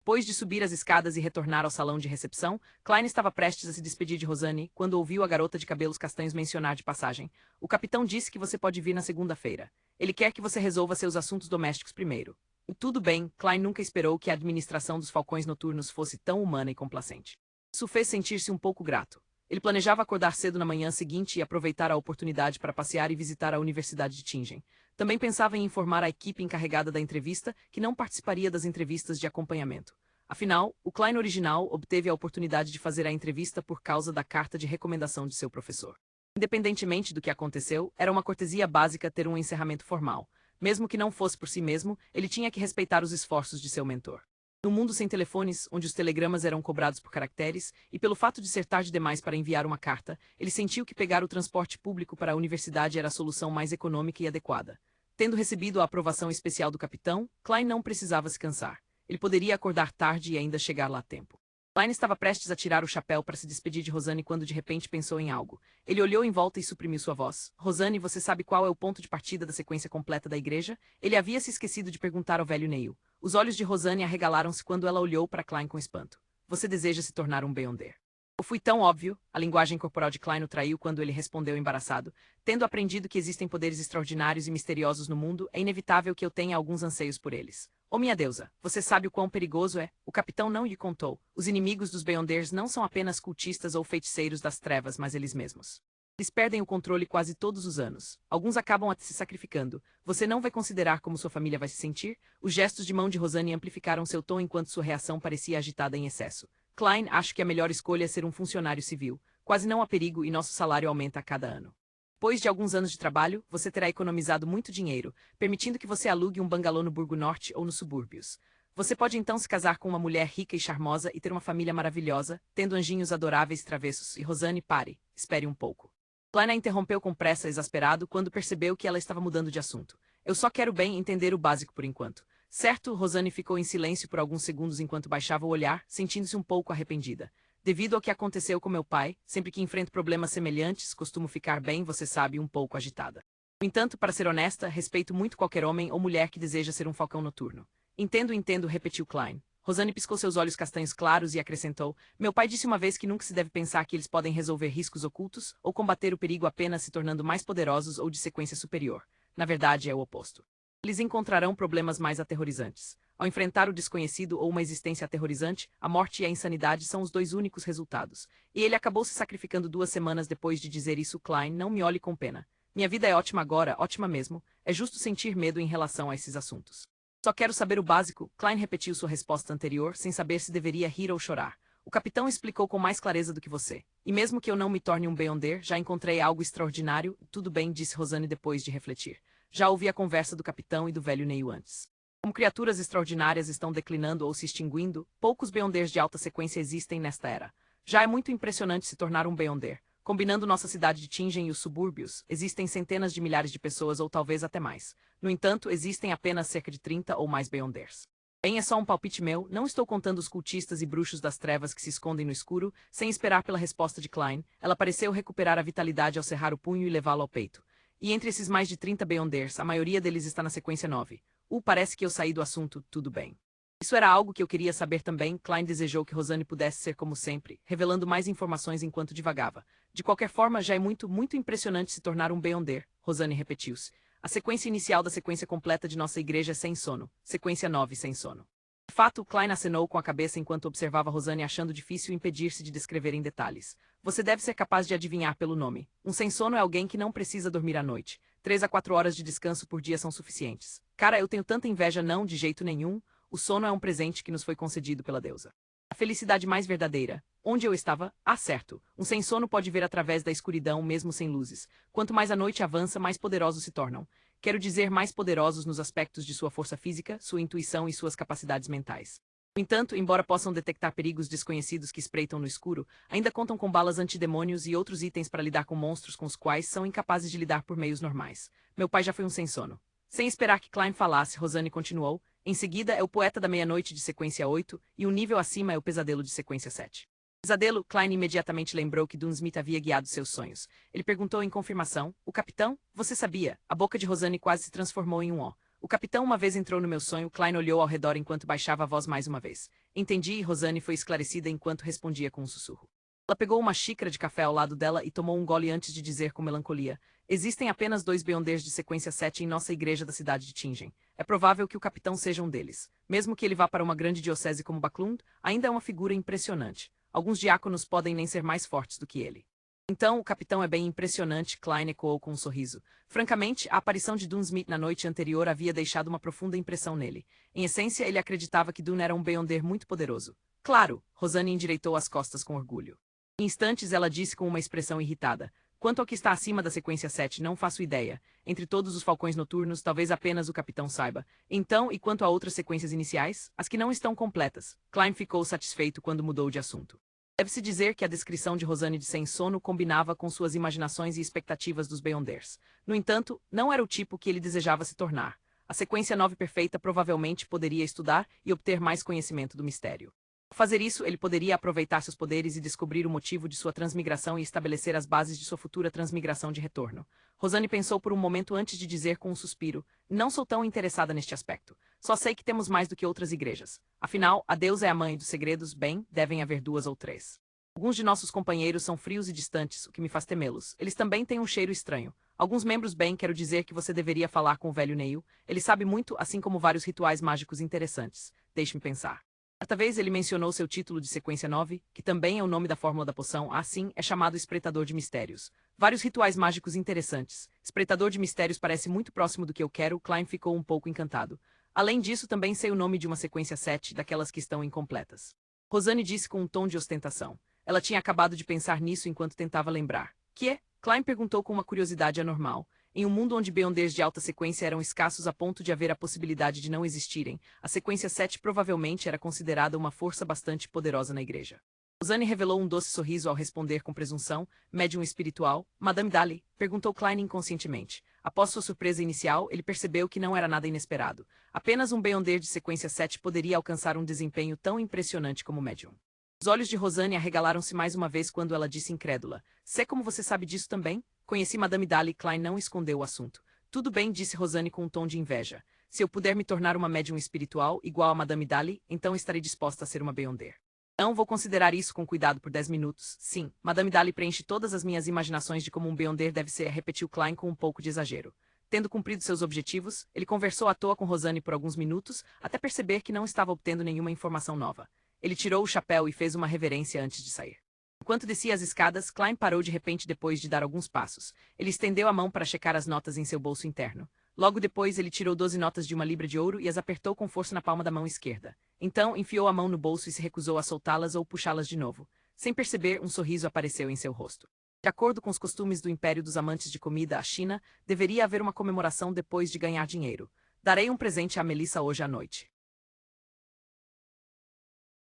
Depois de subir as escadas e retornar ao salão de recepção, Klein estava prestes a se despedir de Rosanne quando ouviu a garota de cabelos castanhos mencionar de passagem: "O capitão disse que você pode vir na segunda-feira. Ele quer que você resolva seus assuntos domésticos primeiro." Tudo bem, Klein nunca esperou que a administração dos falcões noturnos fosse tão humana e complacente. Isso o fez sentir-se um pouco grato. Ele planejava acordar cedo na manhã seguinte e aproveitar a oportunidade para passear e visitar a Universidade de Tingen. Também pensava em informar a equipe encarregada da entrevista que não participaria das entrevistas de acompanhamento. Afinal, o Klein original obteve a oportunidade de fazer a entrevista por causa da carta de recomendação de seu professor. Independentemente do que aconteceu, era uma cortesia básica ter um encerramento formal. Mesmo que não fosse por si mesmo, ele tinha que respeitar os esforços de seu mentor. No mundo sem telefones, onde os telegramas eram cobrados por caracteres, e pelo fato de ser tarde demais para enviar uma carta, ele sentiu que pegar o transporte público para a universidade era a solução mais econômica e adequada. Tendo recebido a aprovação especial do capitão, Klein não precisava se cansar. Ele poderia acordar tarde e ainda chegar lá a tempo. Klein estava prestes a tirar o chapéu para se despedir de Rosanne quando de repente pensou em algo. Ele olhou em volta e suprimiu sua voz. "Rosanne, você sabe qual é o ponto de partida da sequência completa da igreja?" Ele havia se esquecido de perguntar ao velho Neil. Os olhos de Rosanne arregalaram-se quando ela olhou para Klein com espanto. "Você deseja se tornar um Beyonder?" "Eu fui tão óbvio." A linguagem corporal de Klein o traiu quando ele respondeu embaraçado. "Tendo aprendido que existem poderes extraordinários e misteriosos no mundo, é inevitável que eu tenha alguns anseios por eles." "Oh, minha deusa, você sabe o quão perigoso é?" O capitão não lhe contou. Os inimigos dos Beyonders não são apenas cultistas ou feiticeiros das trevas, mas eles mesmos. Eles perdem o controle quase todos os anos. Alguns acabam se sacrificando. Você não vai considerar como sua família vai se sentir? Os gestos de mão de Rosanne amplificaram seu tom enquanto sua reação parecia agitada em excesso. "Klein, acho que a melhor escolha é ser um funcionário civil. Quase não há perigo e nosso salário aumenta a cada ano. Depois de alguns anos de trabalho, você terá economizado muito dinheiro, permitindo que você alugue um bangalô no Burgo Norte ou nos subúrbios. Você pode então se casar com uma mulher rica e charmosa e ter uma família maravilhosa, tendo anjinhos adoráveis travessos." E Rosanne, pare, espere um pouco. Klein a interrompeu com pressa, exasperado, quando percebeu que ela estava mudando de assunto. "Eu só quero bem entender o básico por enquanto." "Certo." Rosanne ficou em silêncio por alguns segundos enquanto baixava o olhar, sentindo-se um pouco arrependida. "Devido ao que aconteceu com meu pai, sempre que enfrento problemas semelhantes, costumo ficar bem, você sabe, um pouco agitada. No entanto, para ser honesta, respeito muito qualquer homem ou mulher que deseja ser um falcão noturno." Entendo, repetiu Klein. Rosanne piscou seus olhos castanhos claros e acrescentou: "Meu pai disse uma vez que nunca se deve pensar que eles podem resolver riscos ocultos ou combater o perigo apenas se tornando mais poderosos ou de sequência superior. Na verdade, é o oposto. Eles encontrarão problemas mais aterrorizantes. Ao enfrentar o desconhecido ou uma existência aterrorizante, a morte e a insanidade são os dois únicos resultados." E ele acabou se sacrificando 2 semanas depois de dizer isso. "Klein, não me olhe com pena. Minha vida é ótima agora, ótima mesmo. É justo sentir medo em relação a esses assuntos." "Só quero saber o básico." Klein repetiu sua resposta anterior, sem saber se deveria rir ou chorar. "O capitão explicou com mais clareza do que você. E mesmo que eu não me torne um Beyonder, já encontrei algo extraordinário." "Tudo bem", disse Rosanne depois de refletir. "Já ouvi a conversa do capitão e do velho Neil antes. Como criaturas extraordinárias estão declinando ou se extinguindo, poucos Beyonders de alta sequência existem nesta era. Já é muito impressionante se tornar um Beyonder. Combinando nossa cidade de Tingen e os subúrbios, existem centenas de milhares de pessoas ou talvez até mais. No entanto, existem apenas cerca de 30 ou mais Beyonders. Bem, é só um palpite meu, não estou contando os cultistas e bruxos das trevas que se escondem no escuro." Sem esperar pela resposta de Klein, ela pareceu recuperar a vitalidade ao cerrar o punho e levá-lo ao peito. "E entre esses mais de 30 Beyonders, a maioria deles está na sequência 9. Parece que eu saí do assunto." "Tudo bem. Isso era algo que eu queria saber também." Klein desejou que Rosanne pudesse ser como sempre, revelando mais informações enquanto divagava. "De qualquer forma, já é muito, muito impressionante se tornar um Beyonder." Rosanne repetiu-se. "A sequência inicial da sequência completa de nossa igreja é sem sono. Sequência 9 sem sono." De fato, Klein acenou com a cabeça enquanto observava Rosanne, achando difícil impedir-se de descrever em detalhes. "Você deve ser capaz de adivinhar pelo nome. Um sem sono é alguém que não precisa dormir à noite. 3 a 4 horas de descanso por dia são suficientes. Cara, eu tenho tanta inveja." "Não, de jeito nenhum. O sono é um presente que nos foi concedido pela deusa. A felicidade mais verdadeira." "Onde eu estava?" "Ah, certo. Um sem sono pode ver através da escuridão mesmo sem luzes. Quanto mais a noite avança, mais poderosos se tornam. Quero dizer, mais poderosos nos aspectos de sua força física, sua intuição e suas capacidades mentais. No entanto, embora possam detectar perigos desconhecidos que espreitam no escuro, ainda contam com balas antidemônios e outros itens para lidar com monstros com os quais são incapazes de lidar por meios normais. Meu pai já foi um sem sono." Sem esperar que Klein falasse, Rosanne continuou: "Em seguida é o poeta da meia-noite de sequência 8, e um nível acima é o pesadelo de sequência 7. "Pesadelo?" Klein imediatamente lembrou que Dunsmith havia guiado seus sonhos. Ele perguntou em confirmação: "O capitão? Você sabia?" A boca de Rosanne quase se transformou em um "ó." O capitão uma vez entrou no meu sonho. Klein olhou ao redor enquanto baixava a voz mais uma vez. Entendi, e Rosane foi esclarecida enquanto respondia com um sussurro. Ela pegou uma xícara de café ao lado dela e tomou um gole antes de dizer com melancolia: existem apenas 2 Beyonders de sequência 7 em nossa igreja da cidade de Tingen. É provável que o capitão seja um deles. Mesmo que ele vá para uma grande diocese como Baclund, ainda é uma figura impressionante. Alguns diáconos podem nem ser mais fortes do que ele. Então, o capitão é bem impressionante, Klein ecoou com um sorriso. Francamente, a aparição de Dunsmith na noite anterior havia deixado uma profunda impressão nele. Em essência, ele acreditava que Dun era um Beyonder muito poderoso. Claro, Rosane endireitou as costas com orgulho. Em instantes, ela disse com uma expressão irritada: quanto ao que está acima da sequência 7, não faço ideia. Entre todos os falcões noturnos, talvez apenas o capitão saiba. Então, e quanto a outras sequências iniciais, as que não estão completas? Klein ficou satisfeito quando mudou de assunto. Deve-se dizer que a descrição de Rosane de sem sono combinava com suas imaginações e expectativas dos Beyonders. No entanto, não era o tipo que ele desejava se tornar. A sequência 9 perfeita provavelmente poderia estudar e obter mais conhecimento do mistério. Ao fazer isso, ele poderia aproveitar seus poderes e descobrir o motivo de sua transmigração e estabelecer as bases de sua futura transmigração de retorno. Rosane pensou por um momento antes de dizer com um suspiro: não sou tão interessada neste aspecto. Só sei que temos mais do que outras igrejas. Afinal, a Deus é a mãe dos segredos, bem, devem haver 2 ou 3. Alguns de nossos companheiros são frios e distantes, o que me faz temê-los. Eles também têm um cheiro estranho. Alguns membros, bem, quero dizer que você deveria falar com o velho Neil. Ele sabe muito, assim como vários rituais mágicos interessantes. Deixe-me pensar. Certa vez ele mencionou seu título de sequência 9, que também é o nome da fórmula da poção, assim, é chamado Espreitador de Mistérios. Vários rituais mágicos interessantes. Espreitador de Mistérios parece muito próximo do que eu quero. Klein ficou um pouco encantado. Além disso, também sei o nome de uma sequência 7, daquelas que estão incompletas. Rosane disse com um tom de ostentação. Ela tinha acabado de pensar nisso enquanto tentava lembrar. Que é? Klein perguntou com uma curiosidade anormal. Em um mundo onde Beyonders de alta sequência eram escassos a ponto de haver a possibilidade de não existirem, a sequência 7 provavelmente era considerada uma força bastante poderosa na igreja. Rosane revelou um doce sorriso ao responder com presunção: médium espiritual, Madame Daly? Perguntou Klein inconscientemente. Após sua surpresa inicial, ele percebeu que não era nada inesperado. Apenas um Beyonder de sequência 7 poderia alcançar um desempenho tão impressionante como médium. Os olhos de Rosane arregalaram-se mais uma vez quando ela disse incrédula: sei como você sabe disso também? Conheci Madame Daly. Klein não escondeu o assunto. Tudo bem, disse Rosane com um tom de inveja. Se eu puder me tornar uma médium espiritual igual a Madame Daly, então estarei disposta a ser uma Beyonder. Não vou considerar isso com cuidado por 10 minutos. Sim, Madame Daly preenche todas as minhas imaginações de como um Beyonder deve ser, repetiu Klein com um pouco de exagero. Tendo cumprido seus objetivos, ele conversou à toa com Rosane por alguns minutos, até perceber que não estava obtendo nenhuma informação nova. Ele tirou o chapéu e fez uma reverência antes de sair. Enquanto descia as escadas, Klein parou de repente depois de dar alguns passos. Ele estendeu a mão para checar as notas em seu bolso interno. Logo depois, ele tirou 12 notas de 1 libra de ouro e as apertou com força na palma da mão esquerda. Então, enfiou a mão no bolso e se recusou a soltá-las ou puxá-las de novo. Sem perceber, um sorriso apareceu em seu rosto. De acordo com os costumes do Império dos Amantes de Comida, a China, deveria haver uma comemoração depois de ganhar dinheiro. Darei um presente a Melissa hoje à noite.